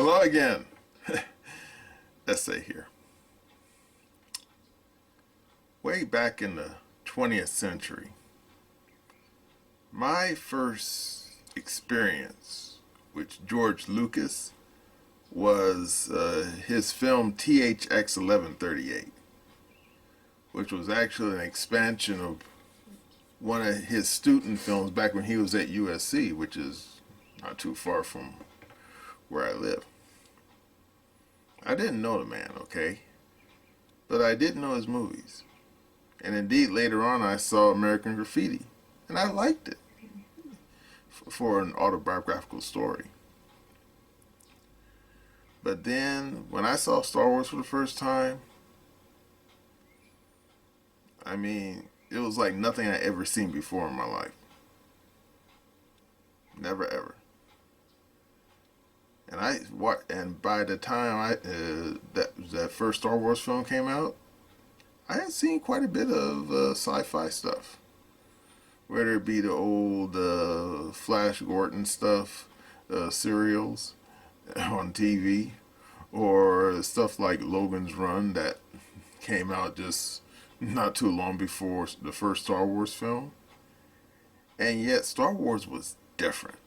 Hello again. Essay here. Way back in the 20th century, my first experience with George Lucas was his film THX 1138, which was actually an expansion of one of his student films back when he was at USC, which is not too far from where I live. I didn't know the man, okay? But I did know his movies. And indeed, later on, I saw American Graffiti. And I liked it for an autobiographical story. But then, when I saw Star Wars for the first time, I mean, it was like nothing I ever seen before in my life. Never ever. And by the time that first Star Wars film came out, I had seen quite a bit of sci-fi stuff, whether it be the old Flash Gordon stuff, serials on TV, or stuff like Logan's Run that came out just not too long before the first Star Wars film. And yet Star Wars was different.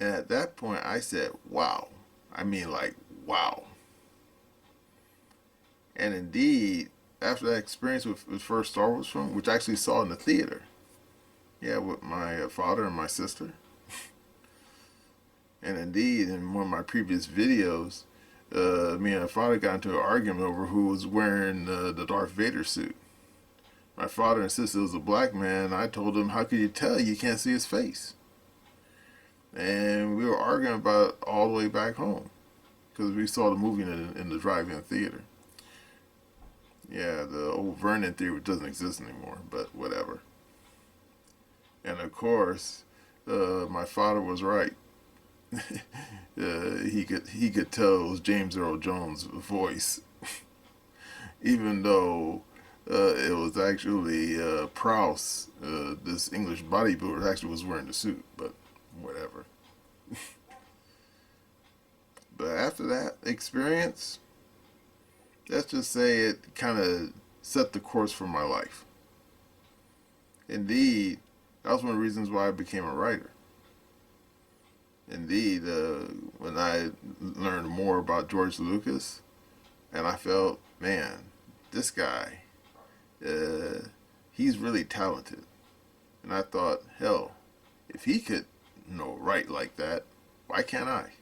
And at that point, I said, wow. I mean, like, wow. And indeed, after that experience with the first Star Wars film, which I actually saw in the theater, yeah, with my father and my sister. And indeed, in one of my previous videos, me and my father got into an argument over who was wearing the Darth Vader suit. My father insisted it was a black man. I told him, how could you tell? You can't see his face. And we were arguing about it all the way back home because we saw the movie in the drive-in theater. Yeah, the old Vernon theory doesn't exist anymore, but whatever. And of course, my father was right. He could tell it was James Earl Jones' voice, even though it was actually Prowse, this English bodybuilder, actually was wearing the suit, but whatever. But after that experience, let's just say it kind of set the course for my life. Indeed, that was one of the reasons why I became a writer. Indeed, when I learned more about George Lucas, and I felt, man, this guy, he's really talented. And I thought, hell, if he could, write like that, why can't I?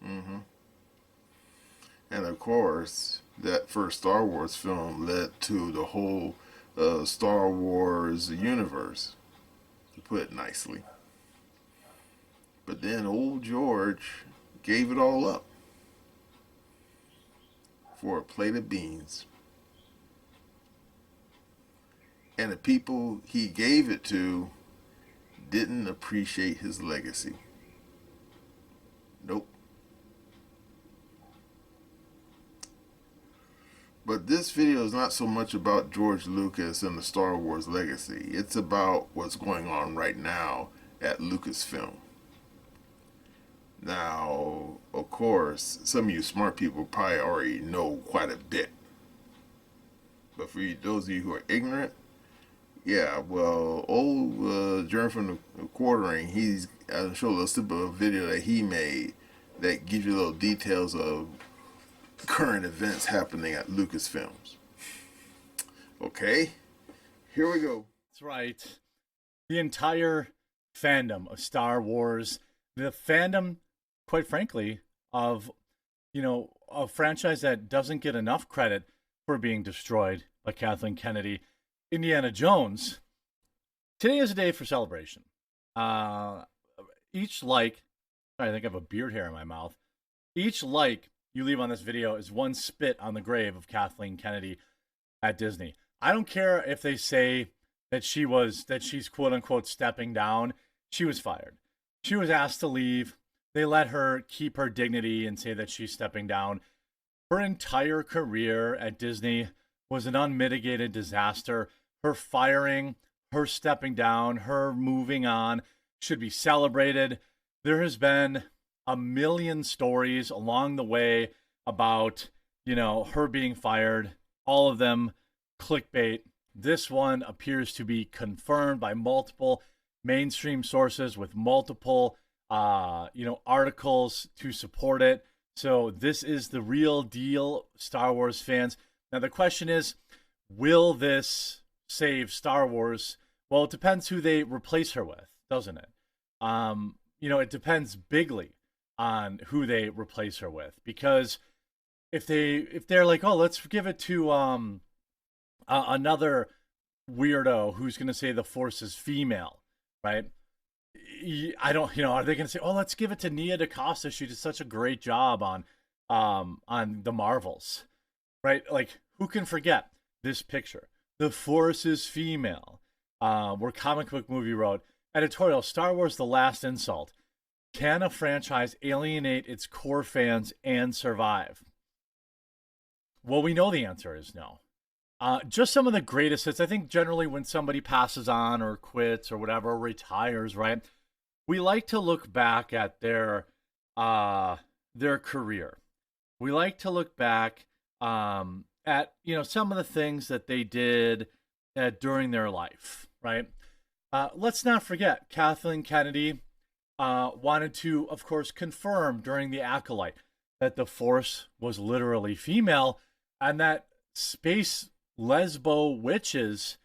Mm-hmm. And of course, that first Star Wars film led to the whole Star Wars universe, to put it nicely. But then old George gave it all up for a plate of beans. And the people he gave it to didn't appreciate his legacy. Nope. But this video is not so much about George Lucas and the Star Wars legacy. It's about what's going on right now at Lucasfilm. Now, of course, some of you smart people probably already know quite a bit. But for those of you who are ignorant, yeah, well, old Jeremy from the Quartering, I'll show a little snip of a video that he made that gives you little details of current events happening at Lucasfilms. Okay, here we go. That's right. The entire fandom of Star Wars, the fandom, quite frankly, of, a franchise that doesn't get enough credit for being destroyed by Kathleen Kennedy, Indiana Jones. Today is a day for celebration. I think I have a beard hair in my mouth. Each like you leave on this video is one spit on the grave of Kathleen Kennedy at Disney. I don't care if they say that she's quote unquote stepping down. She was fired. She was asked to leave. They let her keep her dignity and say that she's stepping down. Her entire career at Disney was an unmitigated disaster. Her firing, her stepping down, her moving on. should be celebrated. There has been a million stories along the way about, her being fired, all of them clickbait. This one appears to be confirmed by multiple mainstream sources with multiple, articles to support it. So this is the real deal, Star Wars fans. Now the question is, will this save Star Wars? Well, it depends who they replace her with, doesn't it? It depends bigly on who they replace her with, because if they're like, oh, let's give it to another weirdo who's going to say the Force is female, right? I don't, are they going to say, oh, let's give it to Nia DaCosta? She did such a great job on the Marvels, right? Like, who can forget this picture? The Force is female. Where Comic Book Movie wrote, editorial, Star Wars: The Last Insult. Can a franchise alienate its core fans and survive? Well, we know the answer is no. Just some of the greatest hits. I think generally when somebody passes on or quits or whatever, or retires, right? We like to look back at their career. We like to look back at some of the things that they did during their life, right? Let's not forget Kathleen Kennedy wanted to, of course, confirm during the Acolyte that the Force was literally female, and that space lesbo witches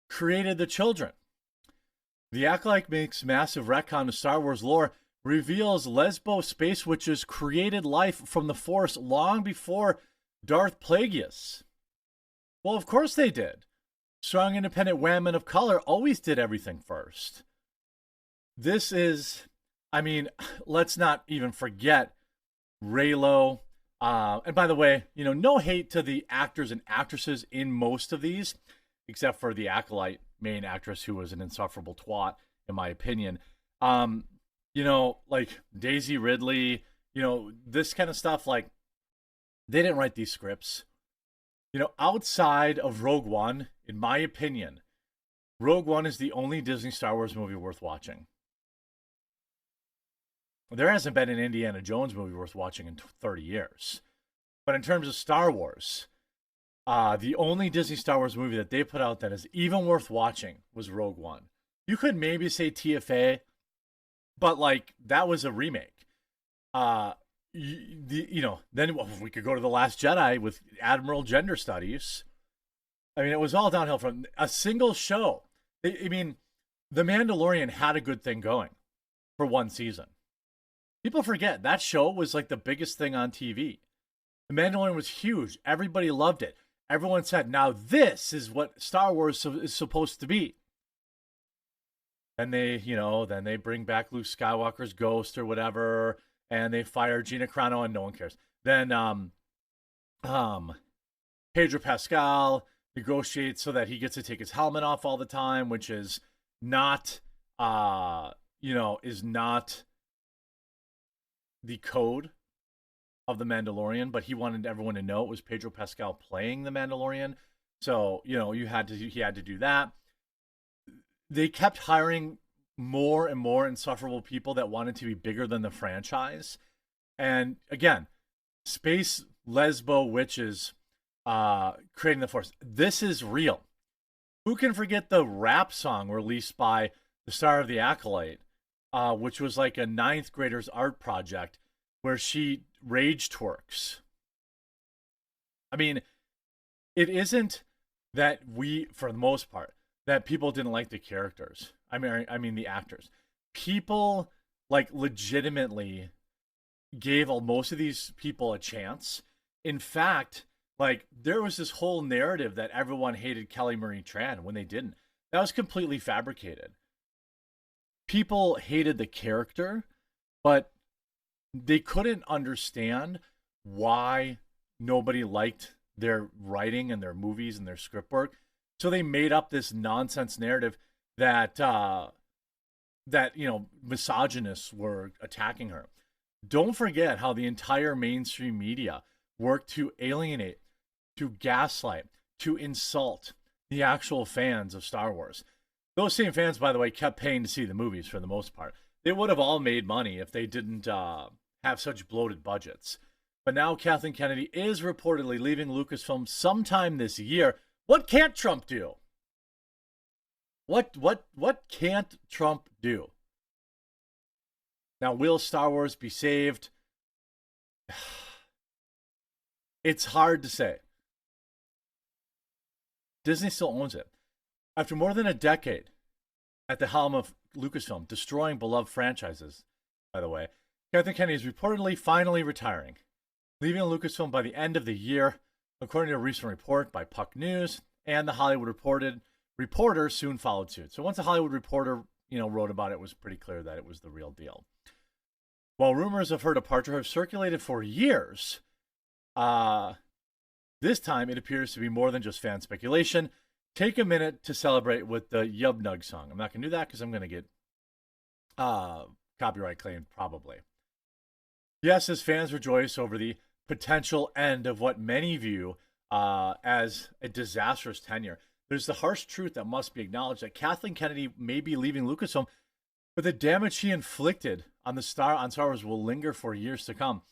created the children. The Acolyte makes massive retcon of Star Wars lore, reveals lesbo space witches created life from the Force long before Darth Plagueis. Well, of course they did. Strong, independent women of color always did everything first. This is, let's not even forget Reylo. And by the way, no hate to the actors and actresses in most of these, except for the Acolyte main actress, who was an insufferable twat, in my opinion. Like Daisy Ridley, this kind of stuff, like, they didn't write these scripts. Outside of Rogue One, in my opinion, Rogue One is the only Disney Star Wars movie worth watching. There hasn't been an Indiana Jones movie worth watching in 30 years. But in terms of Star Wars, the only Disney Star Wars movie that they put out that is even worth watching was Rogue One. You could maybe say TFA, but like, that was a remake. Then we could go to The Last Jedi with Admiral Gender Studies. It was all downhill from a single show. The Mandalorian had a good thing going for one season. People forget that show was like the biggest thing on TV. The Mandalorian was huge. Everybody loved it. Everyone said, now this is what Star Wars is supposed to be. And then they bring back Luke Skywalker's ghost or whatever, and they fire Gina Carano, and no one cares. Then Pedro Pascal negotiates so that he gets to take his helmet off all the time, which is not is not the code of the Mandalorian, but he wanted everyone to know it was Pedro Pascal playing the Mandalorian. So, he had to do that. They kept hiring more and more insufferable people that wanted to be bigger than the franchise. And again, space lesbo witches creating the Force. This is real. Who can forget the rap song released by the star of the Acolyte, which was like a 9th grader's art project where she rage twerks? It isn't that we, for the most part, that people didn't like the characters. The actors. People like legitimately gave most of these people a chance. In fact, like, there was this whole narrative that everyone hated Kelly Marie Tran when they didn't. That was completely fabricated. People hated the character, but they couldn't understand why nobody liked their writing and their movies and their script work. So they made up this nonsense narrative that misogynists were attacking her. Don't forget how the entire mainstream media worked to alienate, to gaslight, to insult the actual fans of Star Wars. Those same fans, by the way, kept paying to see the movies for the most part. They would have all made money if they didn't have such bloated budgets. But now Kathleen Kennedy is reportedly leaving Lucasfilm sometime this year. What can't Trump do? What can't Trump do? Now, will Star Wars be saved? It's hard to say. Disney still owns it. After more than a decade at the helm of Lucasfilm, destroying beloved franchises, by the way, Kathleen Kennedy is reportedly finally retiring, leaving Lucasfilm by the end of the year, according to a recent report by Puck News, and the Hollywood Reporter soon followed suit. So once the Hollywood Reporter, wrote about it, it was pretty clear that it was the real deal. While rumors of her departure have circulated for years, this time it appears to be more than just fan speculation. Take a minute to celebrate with the Yub Nug song. I'm not going to do that because I'm going to get copyright claimed probably. Yes, as fans rejoice over the potential end of what many view as a disastrous tenure, there's the harsh truth that must be acknowledged that Kathleen Kennedy may be leaving Lucasfilm, but the damage she inflicted on Star Wars will linger for years to come.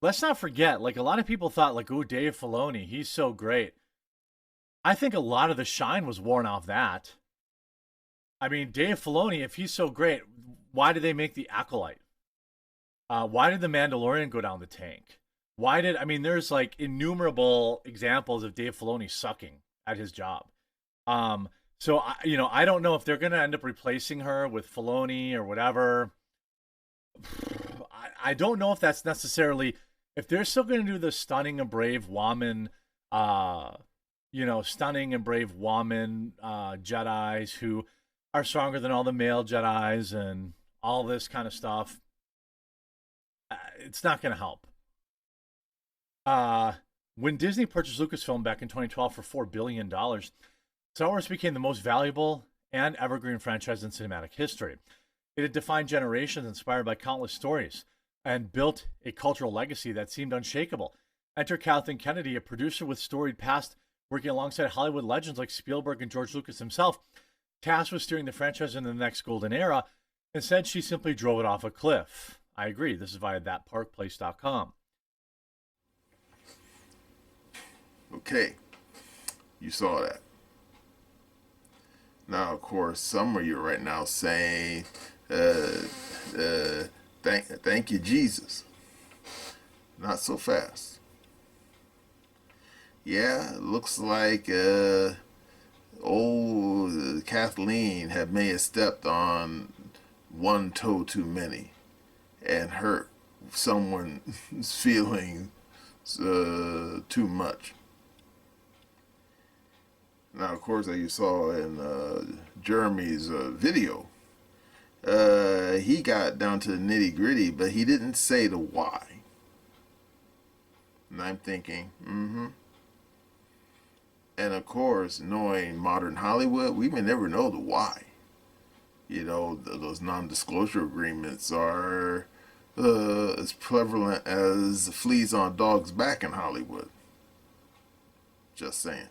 Let's not forget, a lot of people thought, oh, Dave Filoni, he's so great. I think a lot of the shine was worn off that. I mean, Dave Filoni, if he's so great, why did they make The Acolyte? Why did The Mandalorian go down the tank? There's innumerable examples of Dave Filoni sucking at his job. So I don't know if they're going to end up replacing her with Filoni or whatever. I don't know if that's necessarily, if they're still going to do the stunning and brave woman, stunning and brave woman Jedis who are stronger than all the male Jedis and all this kind of stuff. It's not going to help. When Disney purchased Lucasfilm back in 2012 for $4 billion, Star Wars became the most valuable and evergreen franchise in cinematic history. It had defined generations, inspired by countless stories, and built a cultural legacy that seemed unshakable. Enter Kathleen Kennedy, a producer with storied past, working alongside Hollywood legends like Spielberg and George Lucas himself, tasked with steering the franchise into the next golden era. Instead, she simply drove it off a cliff. I agree. This is via thatparkplace.com. Okay, you saw that. Now, of course, some of you right now saying, thank you, Jesus. Not so fast. Yeah, it looks like old Kathleen may have stepped on one toe too many and hurt someone's feelings too much. Now, of course, as you saw in Jeremy's video, he got down to the nitty gritty, but he didn't say the why. And I'm thinking, And of course, knowing modern Hollywood, we may never know the why. Those non-disclosure agreements are as prevalent as fleas on a dog's back in Hollywood. Just saying.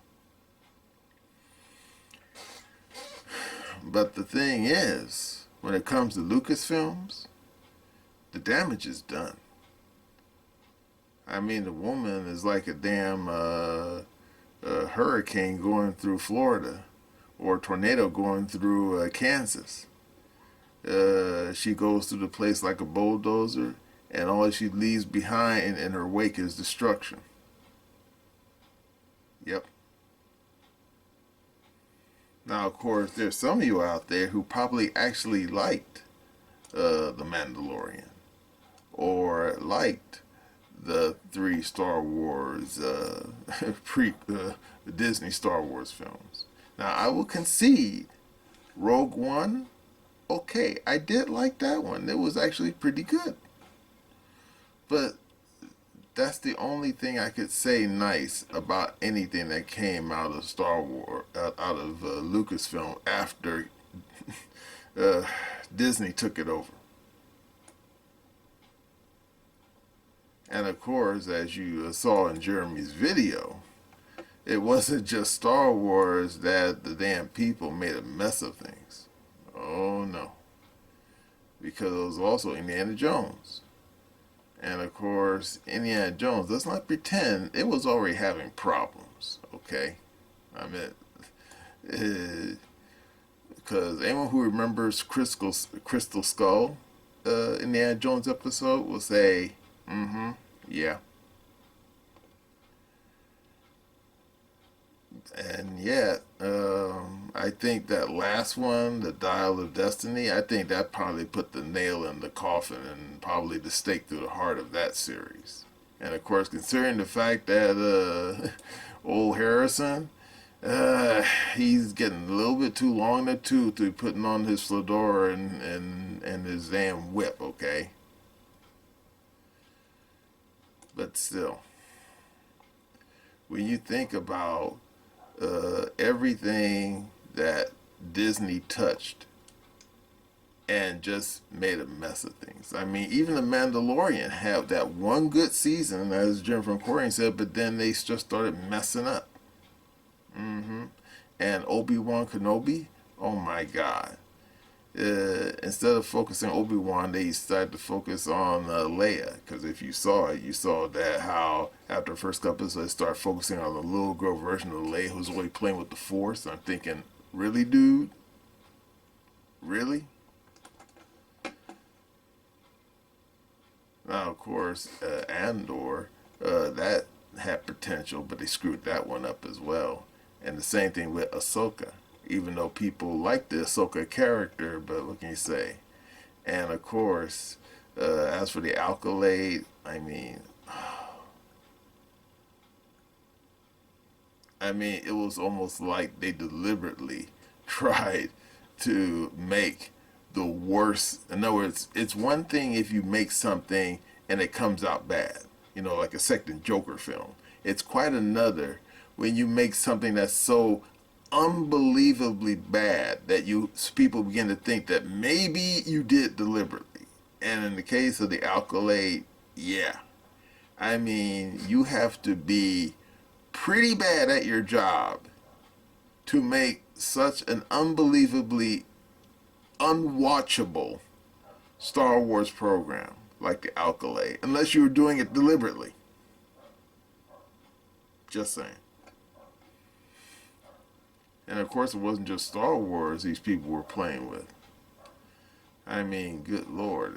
But the thing is, when it comes to Lucasfilms, the damage is done. I mean, the woman is like a damn hurricane going through Florida or a tornado going through Kansas. She goes through the place like a bulldozer, and all she leaves behind in her wake is destruction. Yep. Now, of course, there's some of you out there who probably actually liked The Mandalorian or liked the 3 Star Wars Disney Star Wars films. Now, I will concede Rogue One, okay, I did like that one. It was actually pretty good. But that's the only thing I could say nice about anything that came out of Star Wars, out of Lucasfilm after Disney took it over. And of course, as you saw in Jeremy's video, it wasn't just Star Wars that the damn people made a mess of things. Oh no. Because it was also Indiana Jones. And of course, Indiana Jones, let's not pretend it was already having problems, okay? I mean, because anyone who remembers Crystal Skull, Indiana Jones episode will say, yeah. And yet, I think that last one, the Dial of Destiny, I think that probably put the nail in the coffin and probably the stake through the heart of that series. And of course, considering the fact that old Harrison, he's getting a little bit too long in the tooth to be putting on his fedora and his damn whip, okay? But still, when you think about everything that Disney touched and just made a mess of things. I mean, even The Mandalorian had that one good season, as Jim from Corian said, but then they just started messing up. And Obi-Wan Kenobi, oh my God. Instead of focusing on Obi-Wan, they decided to focus on Leia. Because if you saw it, you saw that how after the first couple episodes, they started focusing on the little girl version of Leia who's always playing with the Force. I'm thinking, really, dude? Really? Now, of course, Andor, that had potential, but they screwed that one up as well. And the same thing with Ahsoka. Even though people like the Ahsoka character, but what can you say? And of course, as for the Accolade, I mean, it was almost like they deliberately tried to make the worst. In other words, it's one thing if you make something and it comes out bad, like a second Joker film. It's quite another when you make something that's so unbelievably bad that people begin to think that maybe you did deliberately. And in the case of the Accolade, yeah. You have to be pretty bad at your job to make such an unbelievably unwatchable Star Wars program like the Accolade, unless you were doing it deliberately. Just saying. And of course, it wasn't just Star Wars these people were playing with. Good Lord.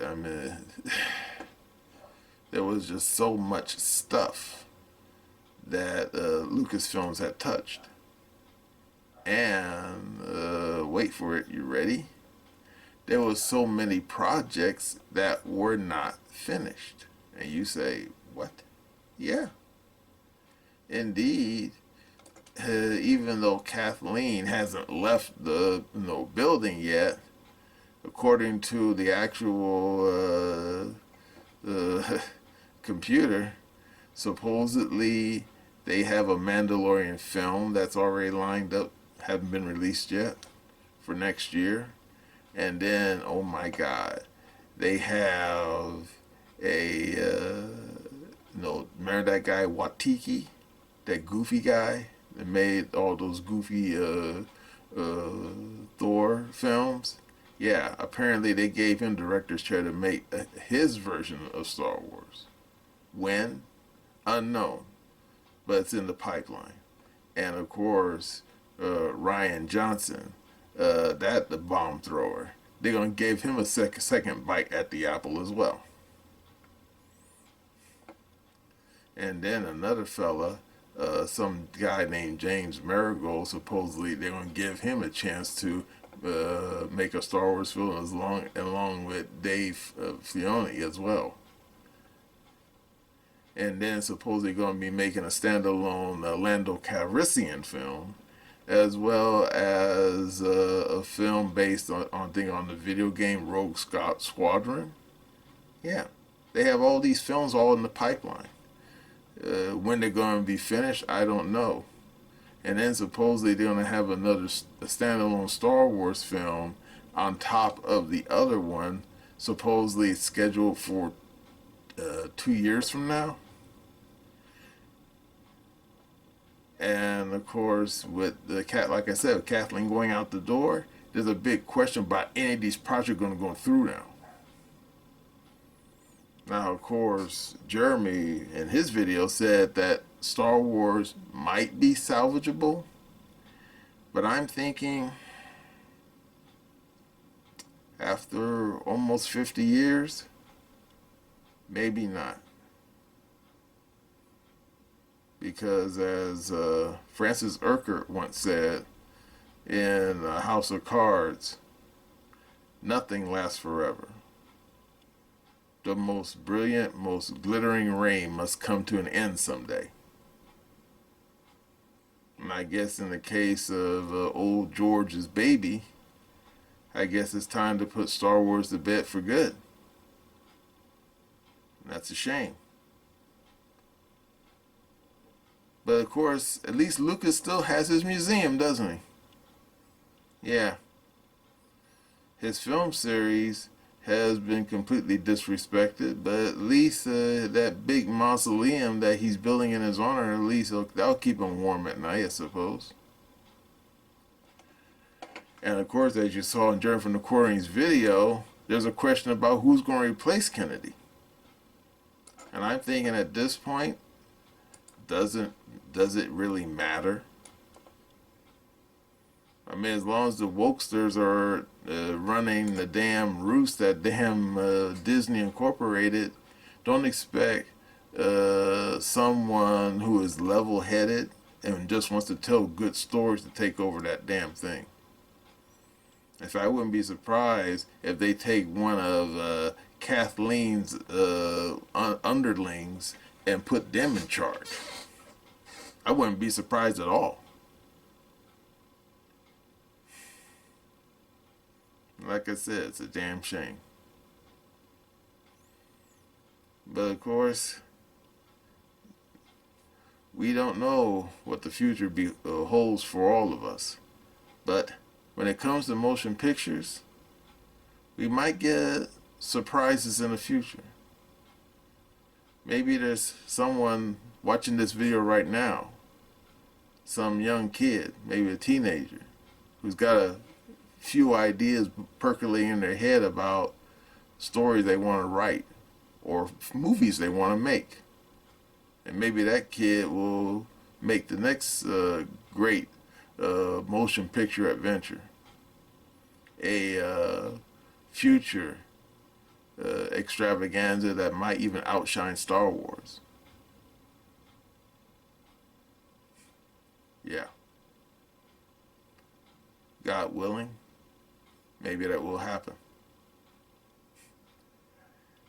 There was just so much stuff that Lucasfilms had touched. And wait for it, you ready? There was so many projects that were not finished. And you say, what? Yeah. Indeed. Even though Kathleen hasn't left the building yet, according to the actual computer, supposedly they have a Mandalorian film that's already lined up, haven't been released yet, for next year. And then, oh my God, they have remember that guy Watiki, that goofy guy that made all those goofy Thor films? Yeah, apparently they gave him director's chair to make his version of Star Wars. When? Unknown. But it's in the pipeline. And of course, Ryan Johnson, the bomb thrower, they're going to give him a second bite at the apple as well. And then another fella, some guy named James Marigold, supposedly they're going to give him a chance to make a Star Wars film along with Dave Filoni as well. And then supposedly going to be making a standalone Lando Calrissian film, as well as a film based on the video game Rogue Squadron. Yeah, they have all these films all in the pipeline. When they're going to be finished, I don't know. And then supposedly they're going to have another standalone Star Wars film on top of the other one, supposedly scheduled for 2 years from now. And of course, with the cat, like I said, with Kathleen going out the door, there's a big question about any of these projects going to go through now. Now, of course, Jeremy in his video said that Star Wars might be salvageable, but I'm thinking after almost 50 years, maybe not. Because as Francis Urquhart once said in House of Cards, nothing lasts forever. The most brilliant, most glittering rain must come to an end someday. And I guess in the case of old George's baby, I guess it's time to put Star Wars to bed for good. And that's a shame. But of course, at least Lucas still has his museum, doesn't he? Yeah. His film series has been completely disrespected, but at least that big mausoleum that he's building in his honor, at least that'll keep him warm at night, I suppose. And of course, as you saw in Jeremy from the Quartering's video, there's a question about who's going to replace Kennedy. And I'm thinking at this point, does it really matter? I mean, as long as the wokesters are running the damn roost that damn Disney Incorporated, don't expect someone who is level-headed and just wants to tell good stories to take over that damn thing. In fact, I wouldn't be surprised if they take one of Kathleen's underlings and put them in charge. I wouldn't be surprised at all. Like I said, it's a damn shame. But of course, we don't know what the future holds for all of us. But when it comes to motion pictures, we might get surprises in the future. Maybe there's someone watching this video right now, some young kid, maybe a teenager, who's got a few ideas percolating in their head about stories they want to write or movies they want to make. And maybe that kid will make the next great motion picture adventure. A future extravaganza that might even outshine Star Wars. Yeah. God willing, maybe that will happen.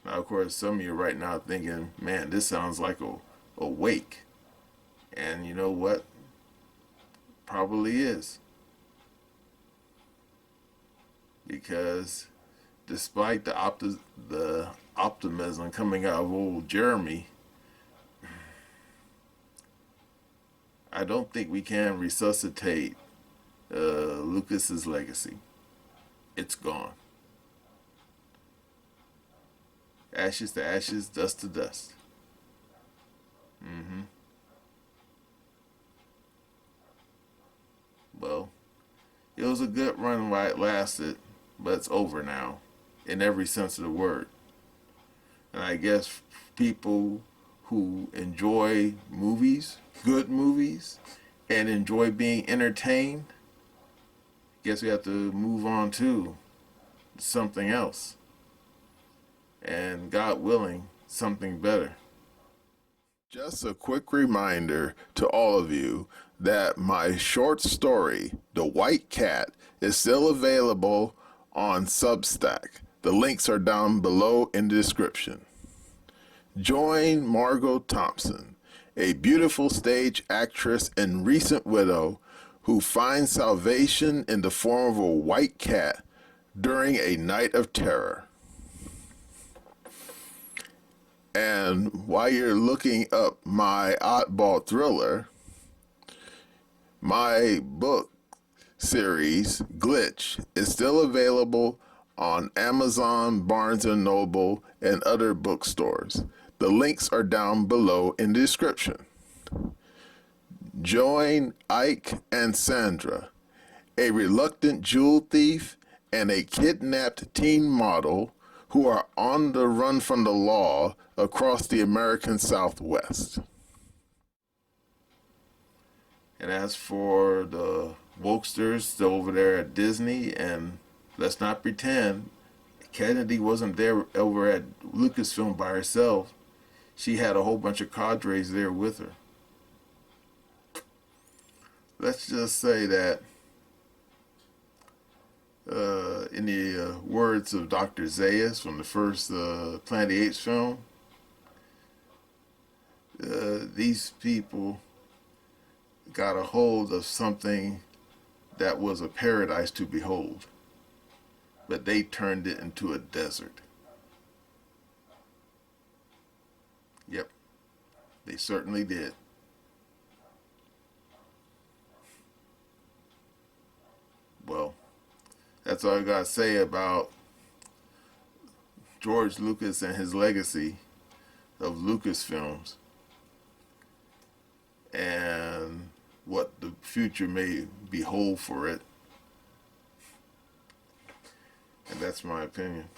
Now, of course, some of you right now thinking, man, this sounds like a wake. And you know what? Probably is. Because despite the optimism coming out of old Jeremy, I don't think we can resuscitate Lucas's legacy. It's gone. Ashes to ashes, dust to dust. Well, it was a good run while it lasted, but it's over now, in every sense of the word. And I guess people who enjoy movies, good movies, and enjoy being entertained, guess we have to move on to something else. And God willing, something better. Just a quick reminder to all of you that my short story, The White Cat, is still available on Substack. The links are down below in the description. Join Margot Thompson, a beautiful stage actress and recent widow who finds salvation in the form of a white cat during a night of terror. And while you're looking up my oddball thriller, my book series, Glitch, is still available on Amazon, Barnes & Noble, and other bookstores. The links are down below in the description. Join Ike and Sandra, a reluctant jewel thief and a kidnapped teen model who are on the run from the law across the American Southwest. And as for the wokesters over there at Disney, and let's not pretend Kennedy wasn't there over at Lucasfilm by herself. She had a whole bunch of cadres there with her. Let's just say that in the words of Dr. Zayas from the first Planet of the Apes film, these people got a hold of something that was a paradise to behold, but they turned it into a desert. Yep, they certainly did. Well, that's all I got to say about George Lucas and his legacy of Lucasfilms and what the future may behold for it. And that's my opinion.